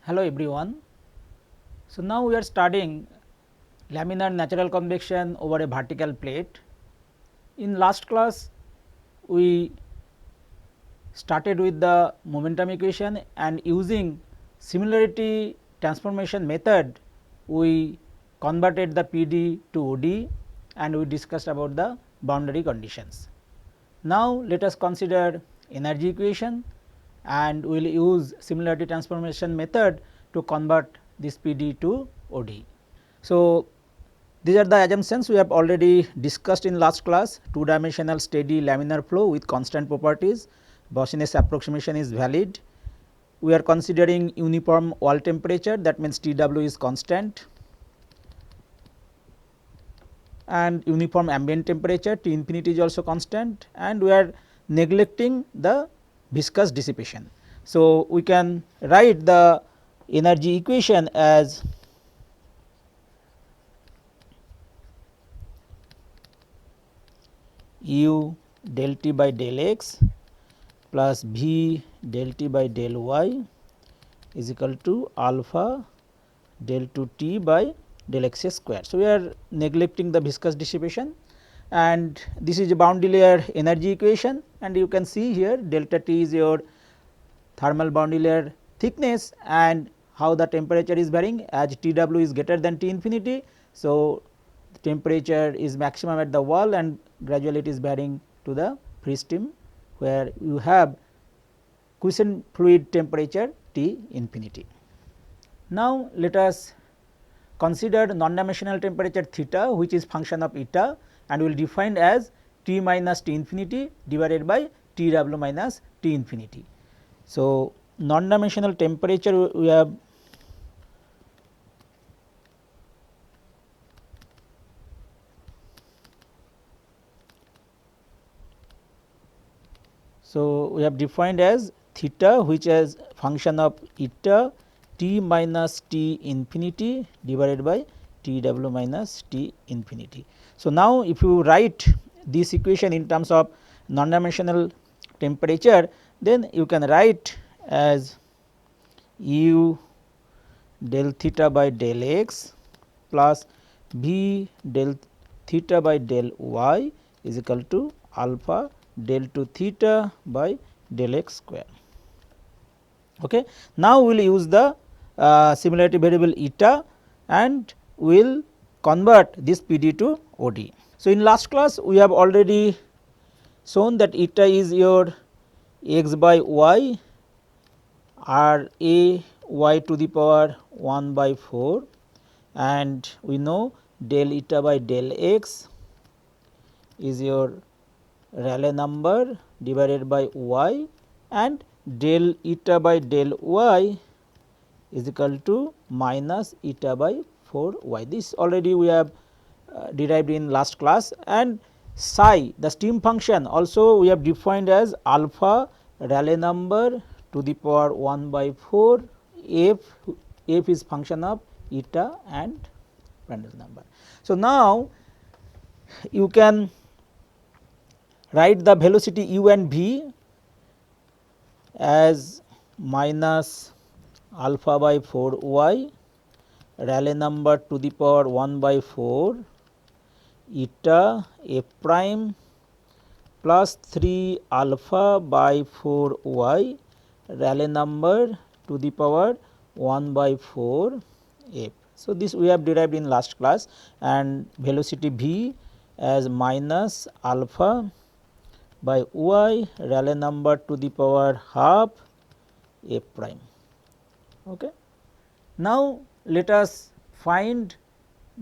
Hello everyone. So, now we are studying laminar natural convection over a vertical plate. In last class we started with the momentum equation, and using similarity transformation method we converted the PD to OD and we discussed about the boundary conditions. Now, let us consider energy equation and we will use similarity transformation method to convert this PD to OD. So, these are the assumptions we have already discussed in last class. Two dimensional steady laminar flow with constant properties, Boussinesq approximation is valid. We are considering uniform wall temperature, that means TW is constant, and uniform ambient temperature T infinity is also constant, and we are neglecting the viscous dissipation. So, we can write the energy equation as U del T by del x plus V del T by del y is equal to alpha del 2 T by del x square. So, we are neglecting the viscous dissipation, and this is a boundary layer energy equation, and you can see here delta T is your thermal boundary layer thickness and how the temperature is varying as TW is greater than T infinity. So, the temperature is maximum at the wall and gradually it is varying to the free stream, where you have quiescent fluid temperature T infinity. Now, let us consider non-dimensional temperature theta, which is function of eta and will define as T minus T infinity divided by TW minus T infinity. So, non-dimensional temperature we have defined as theta, which is function of eta T minus T infinity divided by TW minus T infinity. So, now if you write this equation in terms of non-dimensional temperature, then you can write as U del theta by del x plus V del theta by del y is equal to alpha del 2 theta by del x square. Okay. Now, we will use the similarity variable eta and we will convert this PD to OD. So, in last class we have already shown that eta is your x by y r a y to the power 1 by 4, and we know del eta by del x is your Rayleigh number divided by y, and del eta by del y is equal to minus eta by 4 y. This already we have derived in last class, and psi, the stream function, also we have defined as alpha Rayleigh number to the power 1 by 4 f is function of eta and Prandtl number. So, now you can write the velocity u and v as minus alpha by 4 y Rayleigh number to the power 1 by 4 eta f prime plus 3 alpha by 4 y Rayleigh number to the power 1 by 4 f. So, this we have derived in last class, and velocity v as minus alpha by y Rayleigh number to the power half f prime. Okay. Now, let us find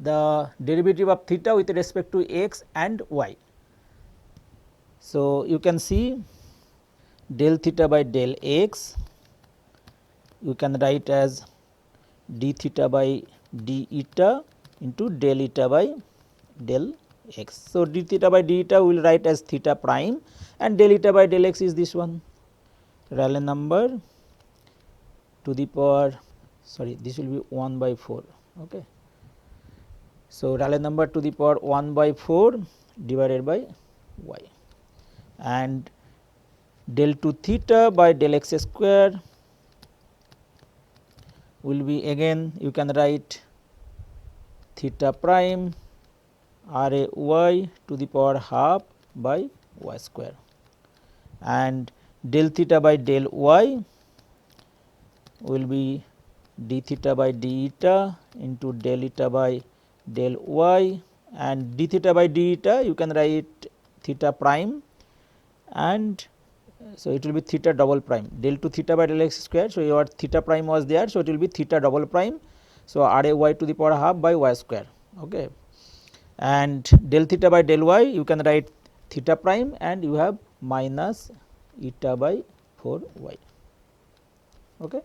the derivative of theta with respect to x and y. So, you can see del theta by del x you can write as d theta by d eta into del eta by del x. So, d theta by d eta we will write as theta prime, and del eta by del x is this one Rayleigh number to the power, sorry, this will be 1 by 4. Okay. So, Rayleigh number to the power 1 by 4 divided by y, and del 2 theta by del x square will be, again you can write theta prime r a y to the power half by y square, and del theta by del y will be d theta by d eta into del eta by del y, and d theta by d eta you can write theta prime, and so it will be theta double prime del to theta by del x square. So, your theta prime was there. So, it will be theta double prime. So, r a y to the power half by y square, okay. And del theta by del y you can write theta prime, and you have minus eta by 4 y, okay.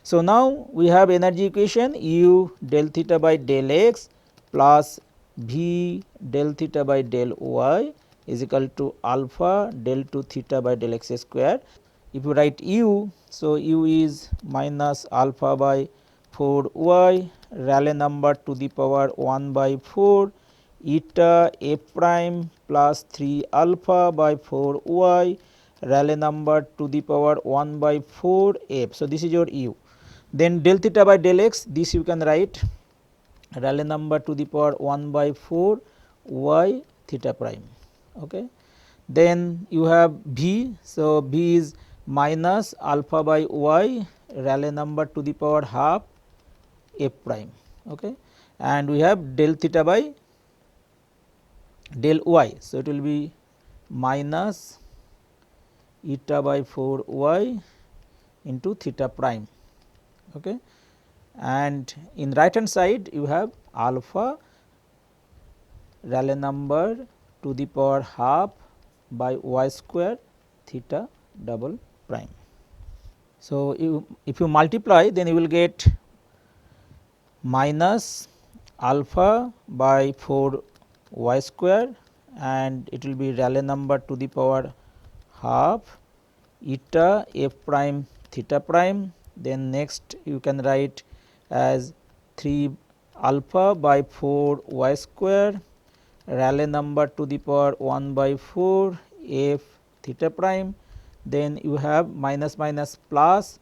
So, now we have energy equation u del theta by del x plus v del theta by del y is equal to alpha del to theta by del x square. If you write u, so u is minus alpha by 4 y, Rayleigh number to the power 1 by 4 eta f prime plus 3 alpha by 4 y, Rayleigh number to the power 1 by 4 f. So, this is your u. Then del theta by del x, this you can write Rayleigh number to the power 1 by 4 y theta prime, okay. Then you have v. So, v is minus alpha by y, Rayleigh number to the power half f prime, okay. And we have del theta by del y. So, it will be minus eta by 4 y into theta prime, okay. And in right hand side you have alpha Rayleigh number to the power half by y square theta double prime. So, if you multiply, then you will get minus alpha by 4 y square, and it will be Rayleigh number to the power half eta f prime theta prime. Then next you can write as 3 alpha by 4 y square, Rayleigh number to the power 1 by 4 f theta prime. Then you have minus minus plus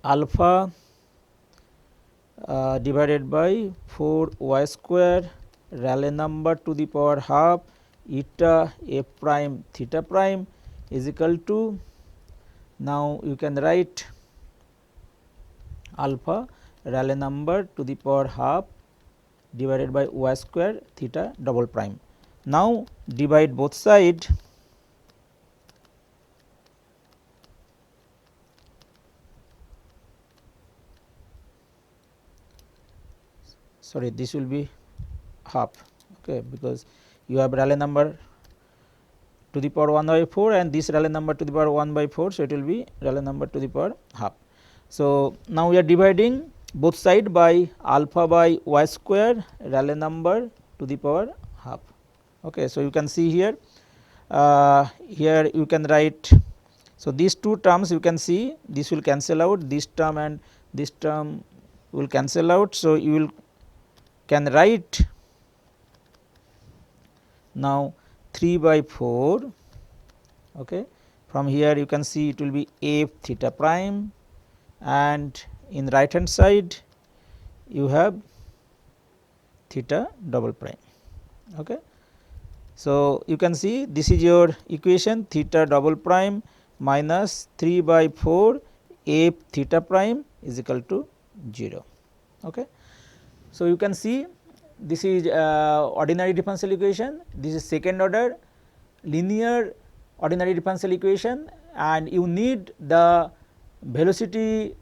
alpha divided by 4 y square, Rayleigh number to the power half eta f prime theta prime is equal to, now you can write alpha Rayleigh number to the power half divided by y square theta double prime. Now, divide both side, sorry, this will be half, okay, because you have Rayleigh number to the power 1 by 4 and this Rayleigh number to the power 1 by 4. So, it will be Rayleigh number to the power half. So, now we are dividing both side by alpha by y square Rayleigh number to the power half, okay. So, you can see here, here you can write, so these two terms you can see, this will cancel out, this term and this term will cancel out. So, you will can write now 3 by 4, okay. From here you can see it will be f theta prime, and in right hand side you have theta double prime, okay. So, you can see this is your equation theta double prime minus 3 by 4 f theta prime is equal to 0, okay. So, you can see this is ordinary differential equation, this is second order linear ordinary differential equation, and you need the velocity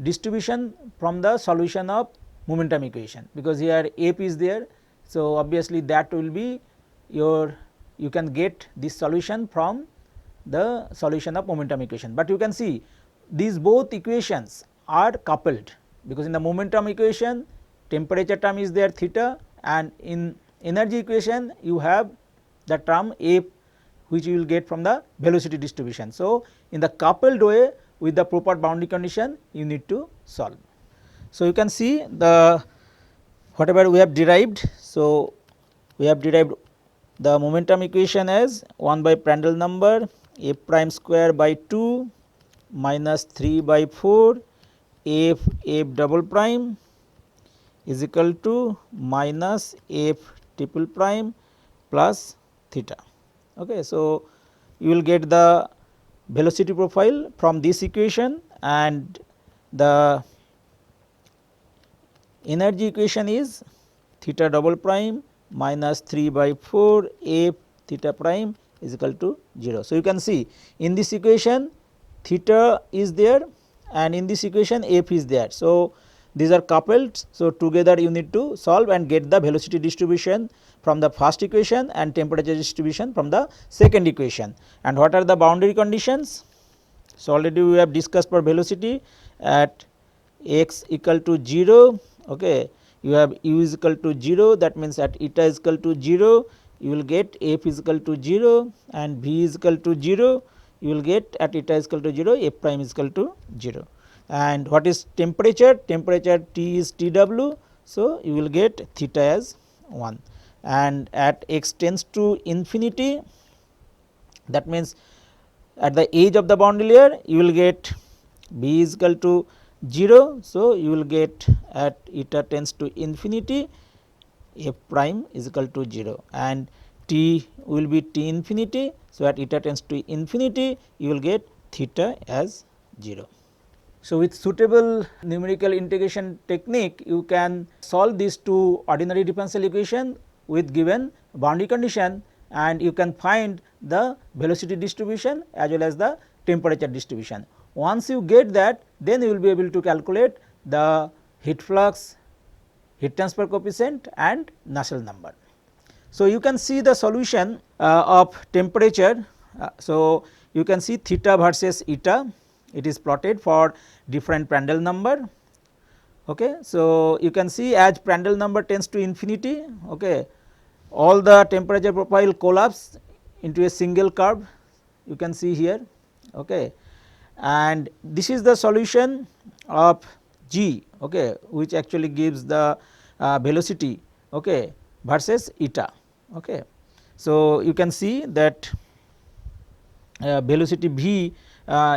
distribution from the solution of momentum equation, because here f is there. So, obviously, that will be your, you can get this solution from the solution of momentum equation, but you can see these both equations are coupled, because in the momentum equation temperature term is there theta, and in energy equation you have the term f which you will get from the velocity distribution. So, in the coupled way with the proper boundary condition you need to solve. So, you can see the whatever we have derived. So, we have derived the momentum equation as 1 by Prandtl number f prime square by 2 minus 3 by 4 f double prime is equal to minus f triple prime plus theta. Okay. So, you will get the velocity profile from this equation, and the energy equation is theta double prime minus 3 by 4 f theta prime is equal to 0. So, you can see in this equation theta is there and in this equation f is there. So, these are coupled. So, together you need to solve and get the velocity distribution from the first equation and temperature distribution from the second equation. And what are the boundary conditions? So, already we have discussed for velocity at x equal to 0. Okay. You have u is equal to 0, that means at eta is equal to 0 you will get f is equal to 0 and v is equal to 0, you will get at eta is equal to 0 f prime is equal to 0. And what is temperature? Temperature T is Tw. So, you will get theta as 1, and at x tends to infinity, that means at the edge of the boundary layer you will get b is equal to 0. So, you will get at eta tends to infinity f prime is equal to 0 and t will be t infinity. So, at eta tends to infinity you will get theta as 0. So, with suitable numerical integration technique you can solve these two ordinary differential equation with given boundary condition, and you can find the velocity distribution as well as the temperature distribution. Once you get that, then you will be able to calculate the heat flux, heat transfer coefficient and Nusselt number. So, you can see the solution of temperature. So, you can see theta versus eta, it is plotted for different Prandtl number. Okay. So, you can see as Prandtl number tends to infinity, okay, all the temperature profile collapse into a single curve, you can see here. Okay. And this is the solution of g, okay, which actually gives the velocity, okay, versus eta. Okay. So, you can see that velocity v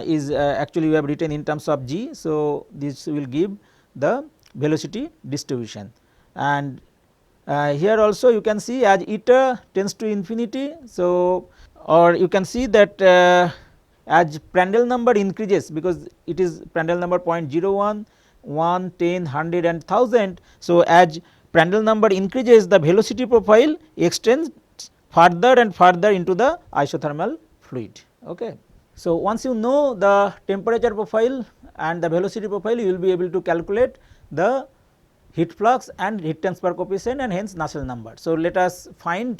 is actually we have written in terms of g. So, this will give the velocity distribution, and here also you can see as eta tends to infinity. So, or you can see that as Prandtl number increases, because it is Prandtl number 0.01, 1, 10, 100 and 1000. So, as Prandtl number increases, the velocity profile extends further and further into the isothermal fluid. Okay. So, once you know the temperature profile and the velocity profile, you will be able to calculate the heat flux and heat transfer coefficient and hence Nusselt number. So, let us find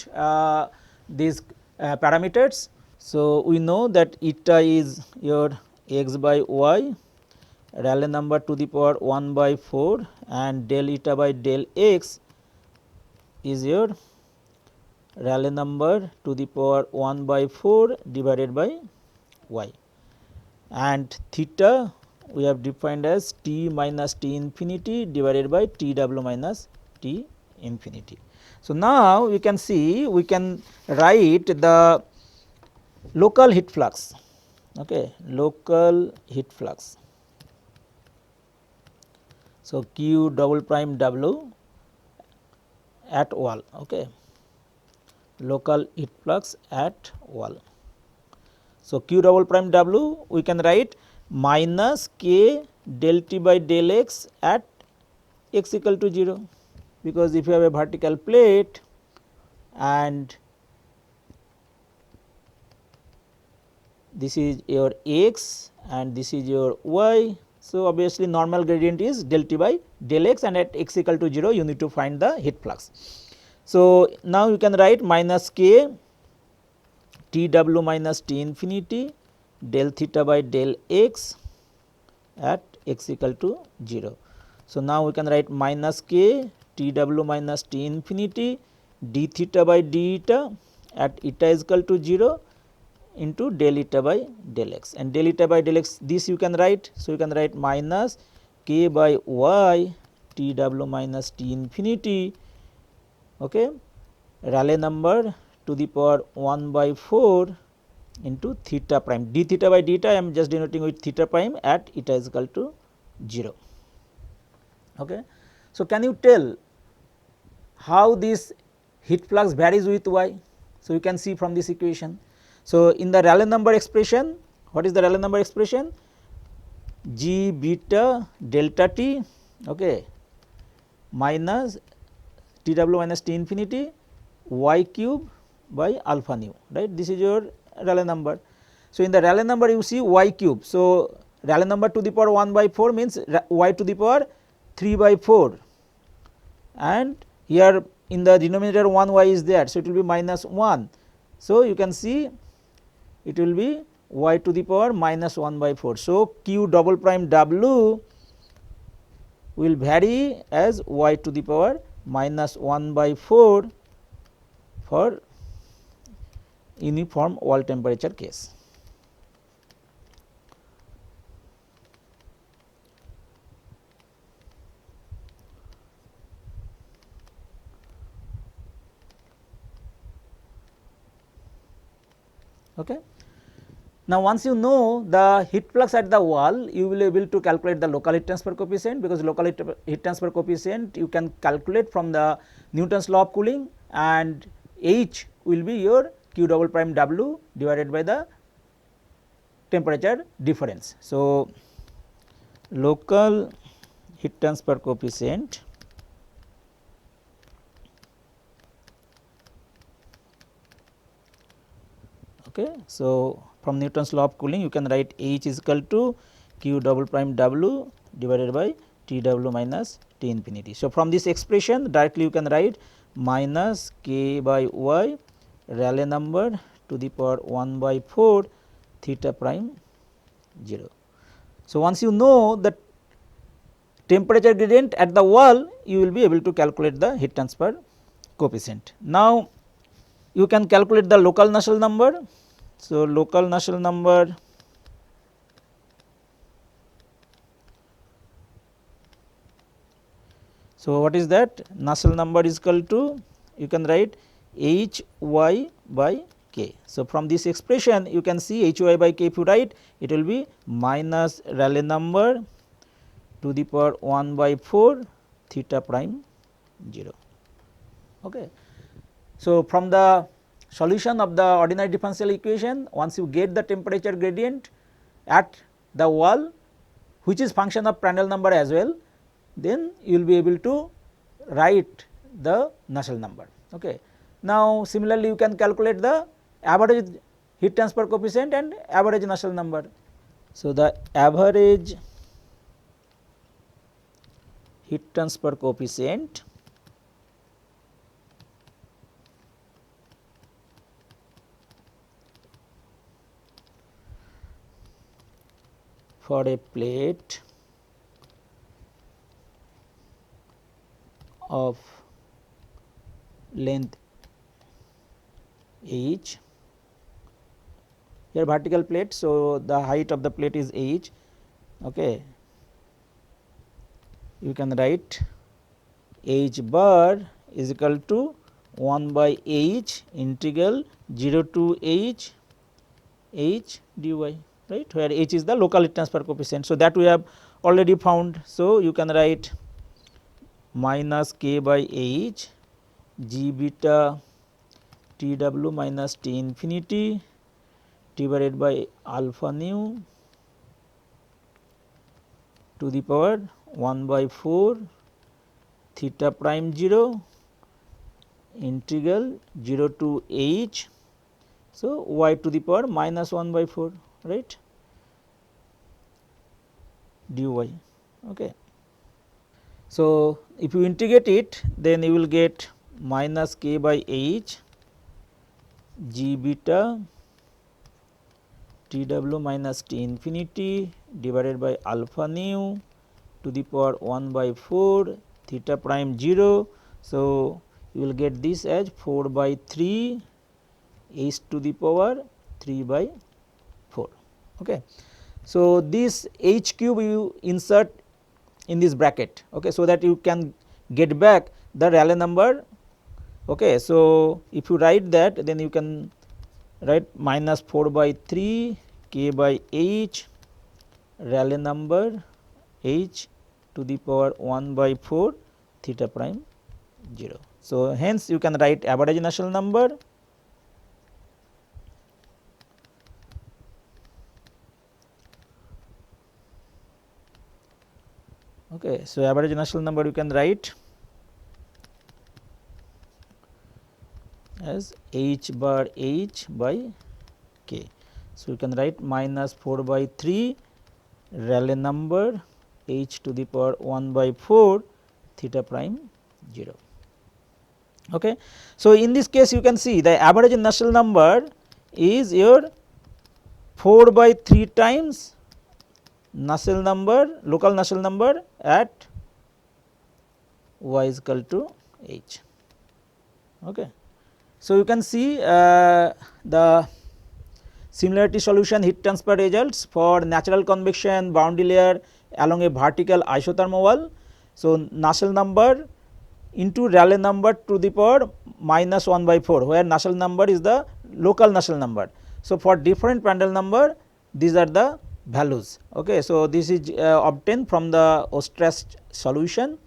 these parameters. So, we know that eta is your x by y, Rayleigh number to the power 1 by 4 and del eta by del x is your Rayleigh number to the power 1 by 4 divided by y, and theta we have defined as t minus t infinity divided by T w minus T infinity. So, now we can see we can write the local heat flux, okay, local heat flux. So, q double prime w at wall, okay, local heat flux at wall. So, q double prime w we can write minus k del t by del x at x equal to 0, because if you have a vertical plate and this is your x and this is your y. So, obviously, normal gradient is del t by del x, and at x equal to 0 you need to find the heat flux. So, now you can write minus k T w minus T infinity del theta by del x at x equal to 0. So, now we can write minus k T w minus T infinity d theta by d eta at eta is equal to 0 into del eta by del x, and del eta by del x this you can write. So, you can write minus k by y T w minus T infinity, okay, Rayleigh number to the power 1 by 4 into theta prime d theta by d eta I am just denoting with theta prime at eta is equal to 0. Okay. So, can you tell how this heat flux varies with y? So, you can see from this equation. So, in the Rayleigh number expression, what is the Rayleigh number expression? G beta delta t, okay, minus T w minus T infinity y cube by alpha nu, right. This is your Rayleigh number. So, in the Rayleigh number you see y cube. So, Rayleigh number to the power 1 by 4 means y to the power 3 by 4, and here in the denominator 1 y is there. So, it will be minus 1. So, you can see it will be y to the power minus 1 by 4. So, q double prime w will vary as y to the power minus 1 by 4 for uniform wall temperature case. Okay. Now, once you know the heat flux at the wall, you will be able to calculate the local heat transfer coefficient, because local heat transfer coefficient you can calculate from the Newton's law of cooling, and H will be your q double prime w divided by the temperature difference. So, local heat transfer coefficient okay. So, from Newton's law of cooling you can write H is equal to q double prime w divided by T w minus T infinity. So, from this expression directly you can write minus k by y Rayleigh number to the power 1 by 4 theta prime 0. So, once you know the temperature gradient at the wall, you will be able to calculate the heat transfer coefficient. Now, you can calculate the local Nusselt number. So, local Nusselt number so what is that? Nusselt number is equal to, you can write h y by k. So, from this expression you can see h y by k, if you write it will be minus Rayleigh number to the power 1 by 4 theta prime 0. Okay. So, from the solution of the ordinary differential equation, once you get the temperature gradient at the wall, which is function of Prandtl number as well, then you will be able to write the Nusselt number. Okay. Now, similarly you can calculate the average heat transfer coefficient and average Nusselt number. So, the average heat transfer coefficient for a plate of length h, here vertical plate. So, the height of the plate is h. Okay. You can write h bar is equal to 1 by h integral 0 to h dy, right, where h is the local heat transfer coefficient. So, that we have already found. So, you can write minus k by h g beta T w minus T infinity divided by alpha nu to the power 1 by 4 theta prime 0 integral 0 to h. So, y to the power minus 1 by 4, right, dy. Okay. So, if you integrate it, then you will get minus k by h g beta T w minus T infinity divided by alpha nu to the power 1 by 4 theta prime 0. So, you will get this as 4 by 3 h to the power 3 by 4. Okay. So, this h cube you insert in this bracket, okay, so that you can get back the Rayleigh number. Okay. So, if you write that, then you can write minus 4 by 3 k by h Rayleigh number h to the power 1 by 4 theta prime 0. So, hence you can write average Nusselt number okay. So, average Nusselt number you can write as h bar h by k. So, you can write minus 4 by 3 Rayleigh number h to the power 1 by 4 theta prime 0. Okay. So, in this case you can see the average Nusselt number is your 4 by 3 times Nusselt number, local Nusselt number at y is equal to h. Okay. So, you can see the similarity solution heat transfer results for natural convection boundary layer along a vertical isothermal wall. So, Nusselt number into Rayleigh number to the power minus 1 by 4, where Nusselt number is the local Nusselt number. So, for different Prandtl number these are the values. Okay. So, this is obtained from the Ostrach solution.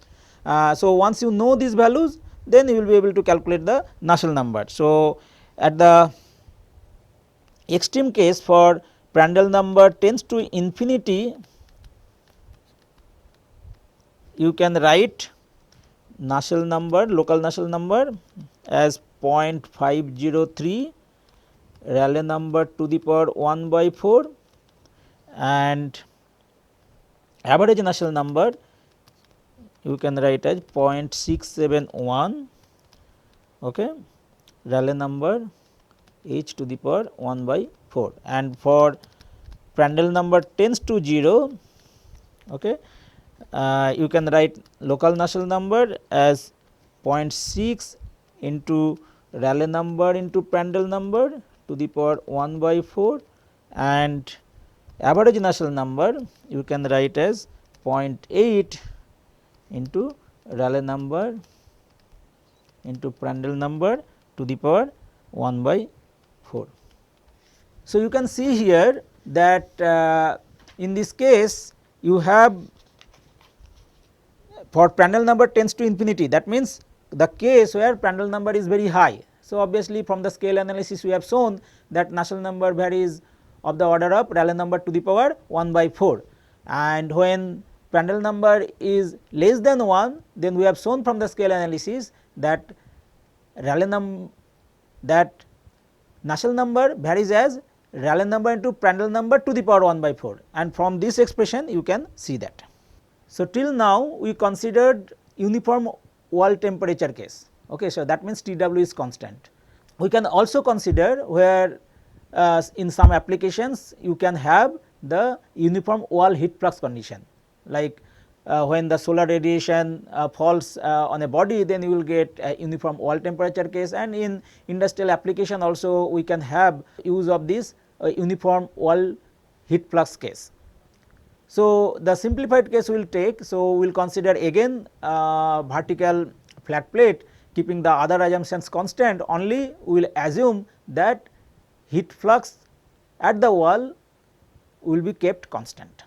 So, once you know these values, then you will be able to calculate the Nusselt number. So, at the extreme case for Prandtl number tends to infinity, you can write Nusselt number, local Nusselt number as 0.503 Rayleigh number to the power 1 by 4 and average Nusselt number you can write as 0.671 okay, Rayleigh number h to the power 1 by 4, and for Prandtl number tends to 0 okay, you can write local Nusselt number as 0.6 into Rayleigh number into Prandtl number to the power 1 by 4 and average Nusselt number you can write as 0.8 into Rayleigh number into Prandtl number to the power 1 by 4. So, you can see here that in this case you have for Prandtl number tends to infinity, that means the case where Prandtl number is very high. So, obviously from the scale analysis we have shown that Nusselt number varies of the order of Rayleigh number to the power 1 by 4, and when Prandtl number is less than 1, then we have shown from the scale analysis that Nusselt number varies as Rayleigh number into Prandtl number to the power 1 by 4, and from this expression you can see that. So, till now we considered uniform wall temperature case. Okay, so, that means T W is constant. We can also consider where in some applications you can have the uniform wall heat flux condition, like when the solar radiation falls on a body, then you will get a uniform wall temperature case, and in industrial application also we can have use of this uniform wall heat flux case. So, the simplified case we will take. So, we will consider again vertical flat plate, keeping the other assumptions constant, only we will assume that heat flux at the wall will be kept constant.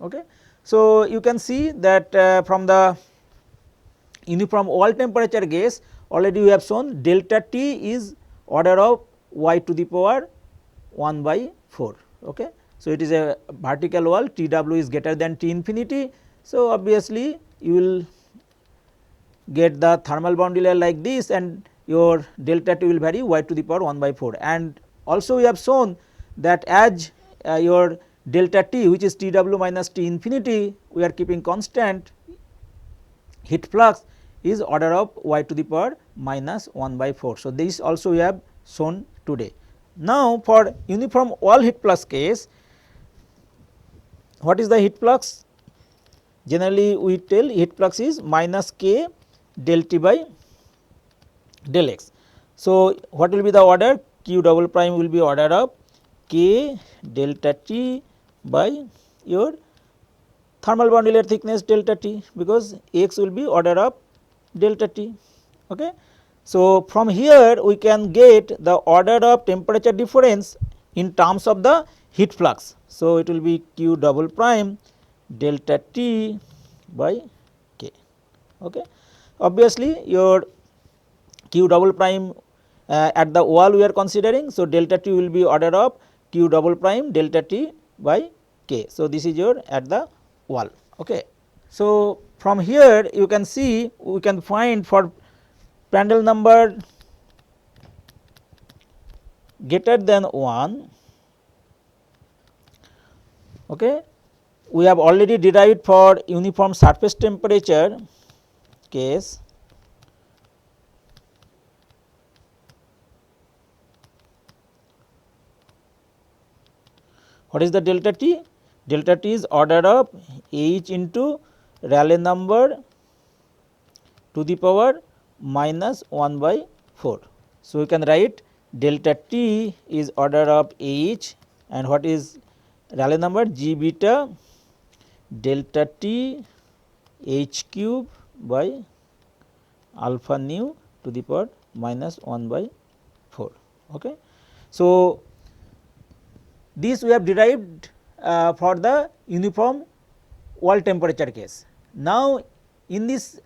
Okay. So, you can see that from the uniform wall temperature case already we have shown delta T is order of y to the power 1 by 4. Okay. So, it is a vertical wall, T W is greater than T infinity. So, obviously you will get the thermal boundary layer like this, and your delta T will vary y to the power 1 by 4, and also we have shown that as your delta T, which is T W minus T infinity, we are keeping constant, heat flux is order of y to the power minus 1 by 4. So, this also we have shown today. Now, for uniform wall heat flux case, what is the heat flux? Generally we tell heat flux is minus k del T by del x. So, what will be the order? Q double prime will be order of k delta T by your thermal boundary layer thickness delta T, because x will be order of delta T. Okay. So, from here we can get the order of temperature difference in terms of the heat flux. So, it will be Q double prime delta t by k. Okay. Obviously, your q double prime at the wall we are considering. So, delta t will be order of q double prime delta t by k. So, this is your at the wall. Okay. So, from here you can see we can find for Prandtl number greater than 1. Okay. We have already derived for uniform surface temperature case. What is the delta t? Delta t is order of H into Rayleigh number to the power minus 1 by 4. So, we can write delta t is order of H, and what is Rayleigh number? G beta delta t H cube by alpha nu to the power minus 1 by 4. Okay. So, this we have derived for the uniform wall temperature case. Now, in this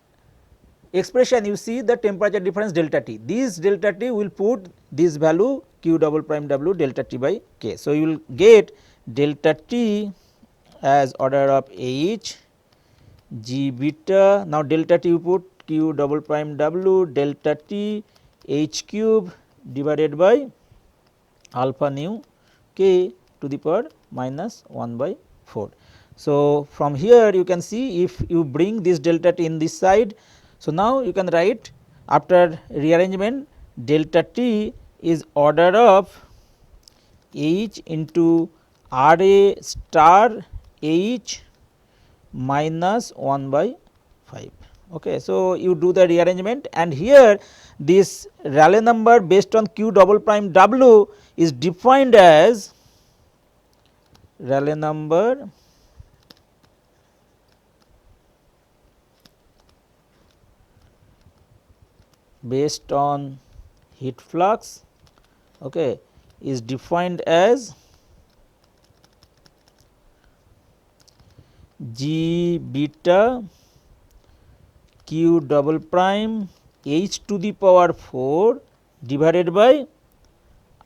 expression you see the temperature difference delta t. This delta t will put this value q double prime w delta t by k. So, you will get delta t as order of H g beta. Now, delta t you put q double prime w delta t H cube divided by alpha nu k to the power minus 1 by 4. So, from here you can see if you bring this delta t in this side. So, now you can write after rearrangement delta t is order of H into R A star H minus 1 by 5. Okay. So, you do the rearrangement, and here this Rayleigh number based on q double prime w is defined as Rayleigh number based on heat flux, okay, is defined as G beta q double prime H to the power 4 divided by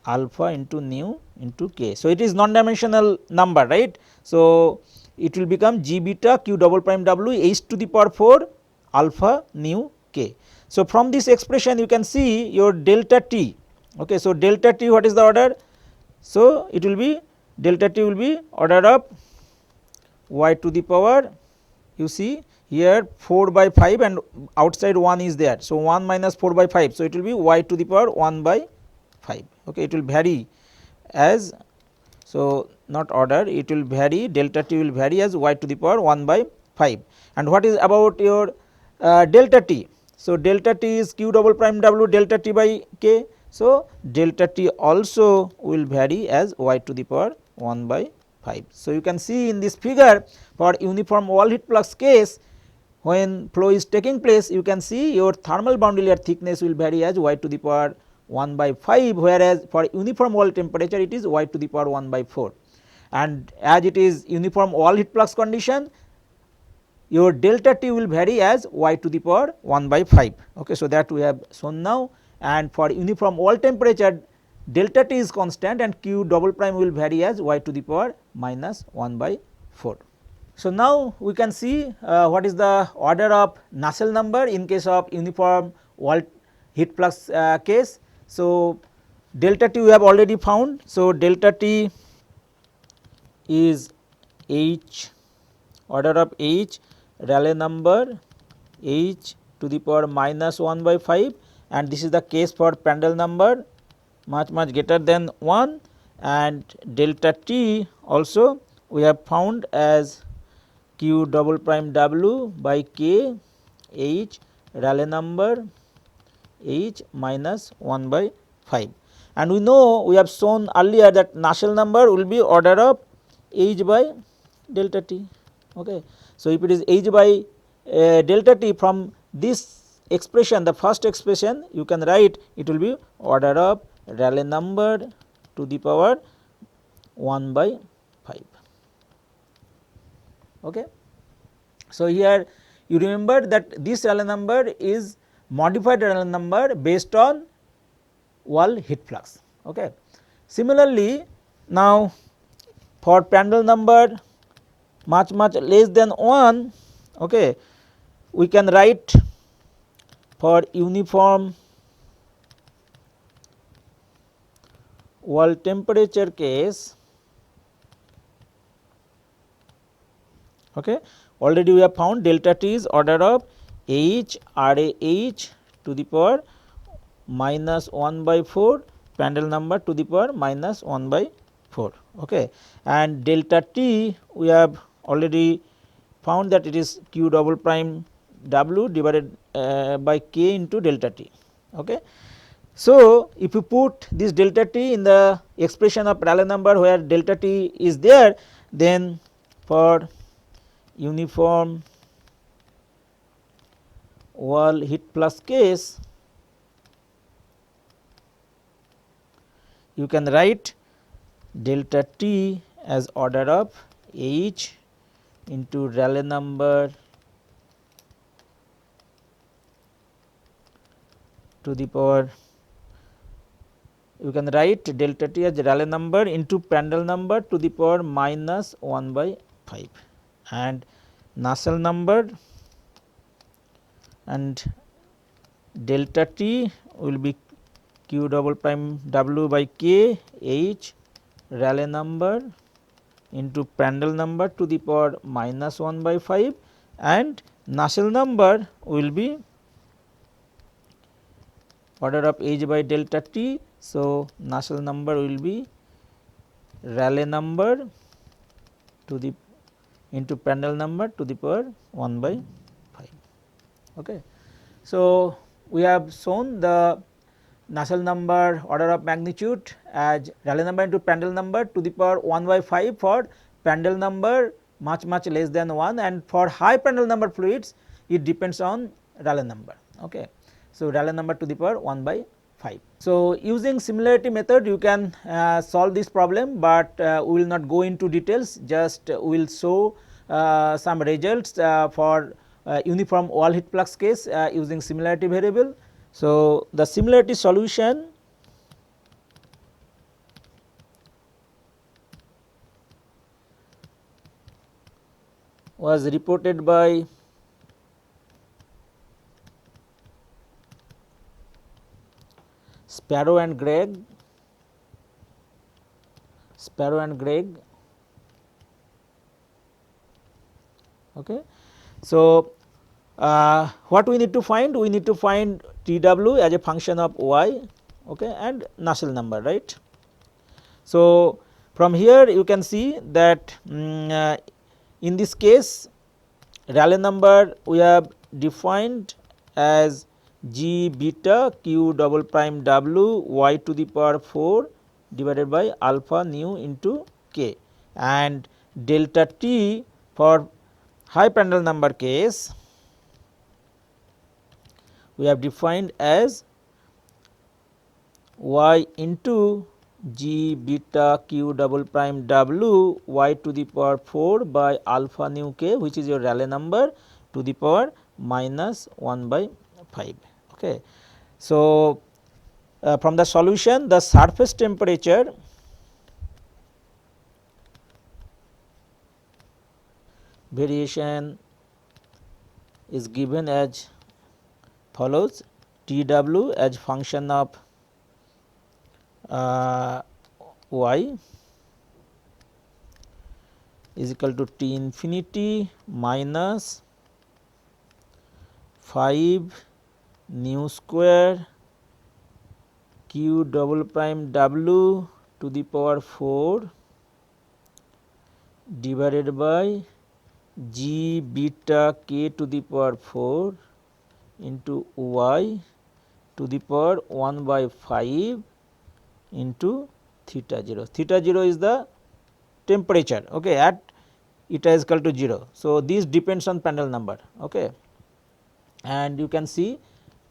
alpha into nu into k. So, it is non-dimensional number, right. So, it will become G beta q double prime w H to the power 4 alpha nu k. So, from this expression you can see your delta t. Okay. So, delta t what is the order? So, it will be delta t will be order of y to the power, you see here 4 by 5 and outside 1 is there. So, 1 minus 4 by 5. So, it will be y to the power 1 by 5. Okay. It will vary as, so not order, it will vary, delta t will vary as y to the power 1 by 5. And what is about your delta t? So, delta t is q double prime w delta t by k. So, delta t also will vary as y to the power 1 by 5. So, you can see in this figure for uniform wall heat flux case, when flow is taking place, you can see your thermal boundary layer thickness will vary as y to the power 1 by 5, whereas for uniform wall temperature it is y to the power 1 by 4. And as it is uniform wall heat flux condition, your delta t will vary as y to the power 1 by 5. Okay. So, that we have shown now, and for uniform wall temperature delta t is constant and q double prime will vary as y to the power minus 1 by 4. So, now we can see what is the order of Nusselt number in case of uniform wall heat flux case. So, delta t we have already found. So, delta t is H order of H Rayleigh number H to the power minus 1 by 5, and this is the case for Prandtl number much greater than 1, and delta t also we have found as q double prime w by k H Rayleigh number H minus 1 by 5. And we know we have shown earlier that Nusselt number will be order of H by delta t. Okay. So, if it is H by delta t, from this expression, the first expression you can write it will be order of Rayleigh number to the power 1 by 5. Okay. So, here you remember that this Rayleigh number is modified Rayleigh number based on wall heat flux. Okay. Similarly, now for Prandtl number much less than 1, okay, we can write for uniform wall temperature case. Okay. Already we have found delta T is order of H RAH to the power minus 1 by 4, Prandtl number to the power minus 1 by 4. Okay. And delta T we have already found that it is Q double prime W divided by K into delta T. Okay. So, if you put this delta T in the expression of Rayleigh number where delta T is there, then for uniform wall heat flux case, you can write delta T as order of H into Rayleigh number to the power, you can write delta T as Rayleigh number into Prandtl number to the power minus 1 by 5, and Nusselt number and delta T will be Q double prime W by K H Rayleigh number into Prandtl number to the power minus 1 by 5, and Nusselt number will be order of H by delta T. So, Nusselt number will be Rayleigh number to the into Prandtl number to the power 1 by 5. Okay. So, we have shown the Nusselt number order of magnitude as Rayleigh number into Prandtl number to the power 1 by 5 for Prandtl number much less than 1, and for high Prandtl number fluids it depends on Rayleigh number. Okay. So, Rayleigh number to the power 1 by 5. So, using similarity method you can solve this problem, but we will not go into details, just we will show some results for uniform wall heat flux case using similarity variable. So, the similarity solution was reported by Sparrow and Gregg. Okay. So, what we need to find? We need to find Tw as a function of y, okay, and Nusselt number, right. So, from here you can see that in this case Rayleigh number we have defined as G beta Q double prime W y to the power 4 divided by alpha nu into K, and delta T for high Prandtl number case we have defined as y into G beta Q double prime W y to the power 4 by alpha nu K, which is your Rayleigh number, to the power minus 1 by 5. Okay. So, from the solution the surface temperature variation is given as follows: Tw as function of y is equal to T infinity minus 5 nu square Q double prime W to the power 4 divided by G beta K to the power 4 into y to the power 1 by 5 into theta 0. Theta 0 is the temperature, okay, at eta is equal to 0. So, this depends on Prandtl number, okay, and you can see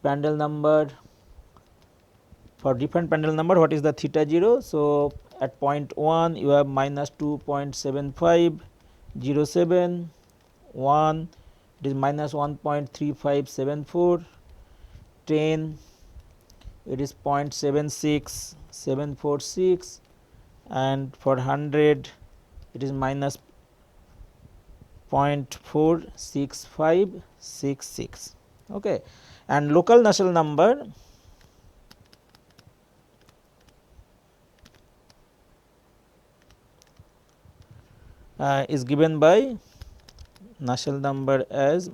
Prandtl number for different Prandtl number what is the theta 0. So, at point 1 you have minus 2.7507, 1, it is minus 1.3574, 10, it is 0.76746, and for 100 it is minus 0.46566. Okay. And local Nusselt number is given by Nusselt number as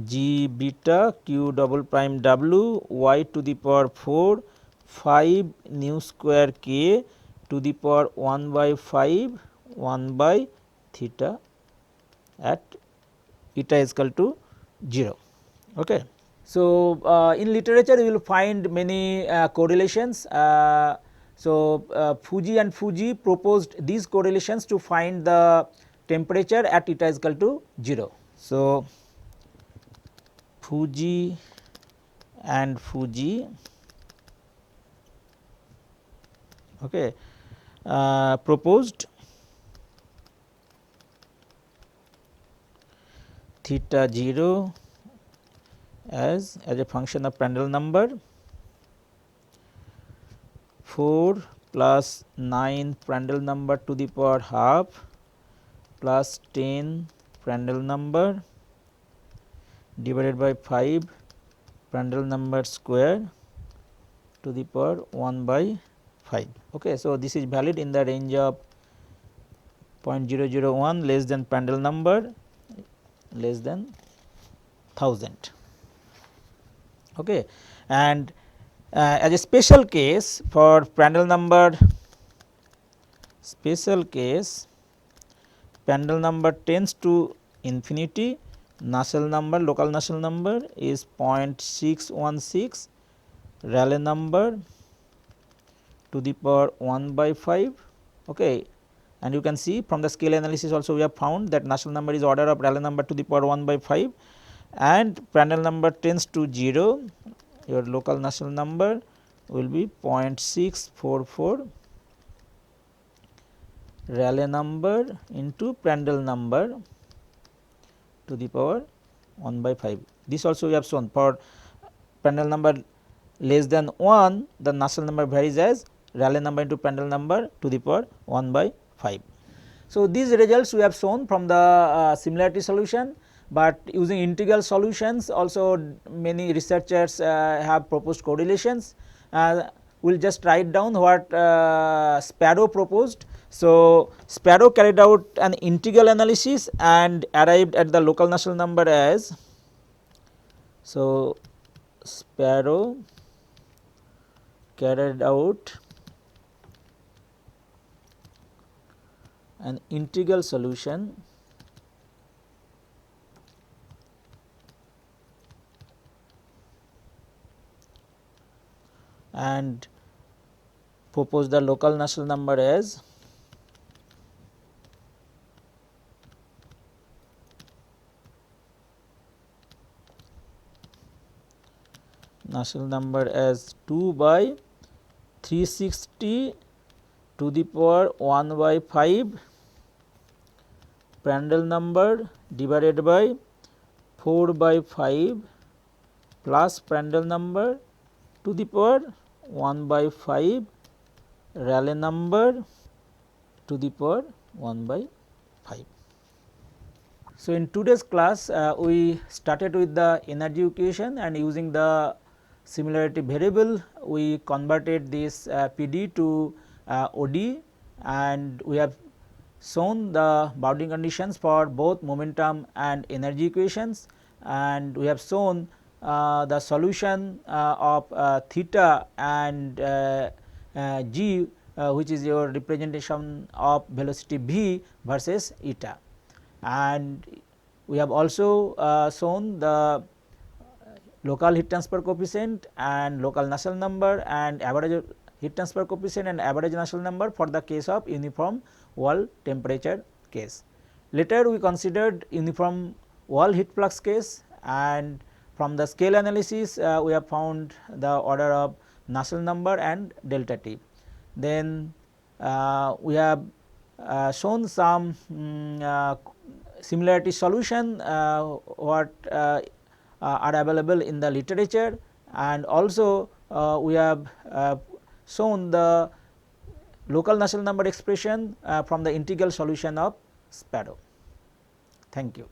G beta q double prime w y to the power 4 5 nu square k to the power 1 by 5 1 by theta at eta is equal to 0. Okay. So, in literature you will find many correlations. Fuji and Fuji proposed these correlations to find the temperature at eta is equal to 0. So, Fuji and Fuji, okay, proposed theta 0 as a function of Prandtl number 4 plus 9 Prandtl number to the power half plus 10 Prandtl number divided by 5 Prandtl number square to the power 1 by 5. Okay. So, this is valid in the range of 0.001 less than Prandtl number less than 1000. Okay. And as a special case for Prandtl number, special case Prandtl number tends to infinity, Nusselt number, local Nusselt number is 0.616, Rayleigh number to the power 1 by 5. Okay. And you can see from the scale analysis also we have found that Nusselt number is order of Rayleigh number to the power 1 by 5, and Prandtl number tends to 0, your local Nusselt number will be 0.644 Rayleigh number into Prandtl number to the power 1 by 5. This also we have shown for Prandtl number less than 1, the Nusselt number varies as Rayleigh number into Prandtl number to the power 1 by 5. So, these results we have shown from the similarity solution, but using integral solutions also many researchers have proposed correlations. We will just write down what Sparrow proposed. So, Sparrow carried out an integral analysis and arrived at the local Nusselt number as, so Sparrow carried out an integral solution and propose the local Nusselt number as Nusselt number as 2 by 360 to the power 1 by 5 Prandtl number divided by 4 by 5 plus Prandtl number to the power 1 by 5 Rayleigh number to the power 1 by 5. So, in today's class we started with the energy equation, and using the similarity variable we converted this PD to OD, and we have shown the bounding conditions for both momentum and energy equations, and we have shown the solution of theta and g, which is your representation of velocity v versus eta, and we have also shown the local heat transfer coefficient and local Nusselt number and average heat transfer coefficient and average Nusselt number for the case of uniform wall temperature case. Later we considered uniform wall heat flux case, and from the scale analysis we have found the order of Nusselt number and delta T. Then we have shown some similarity solution what are available in the literature, and also we have shown the local Nusselt number expression from the integral solution of Sparrow. Thank you.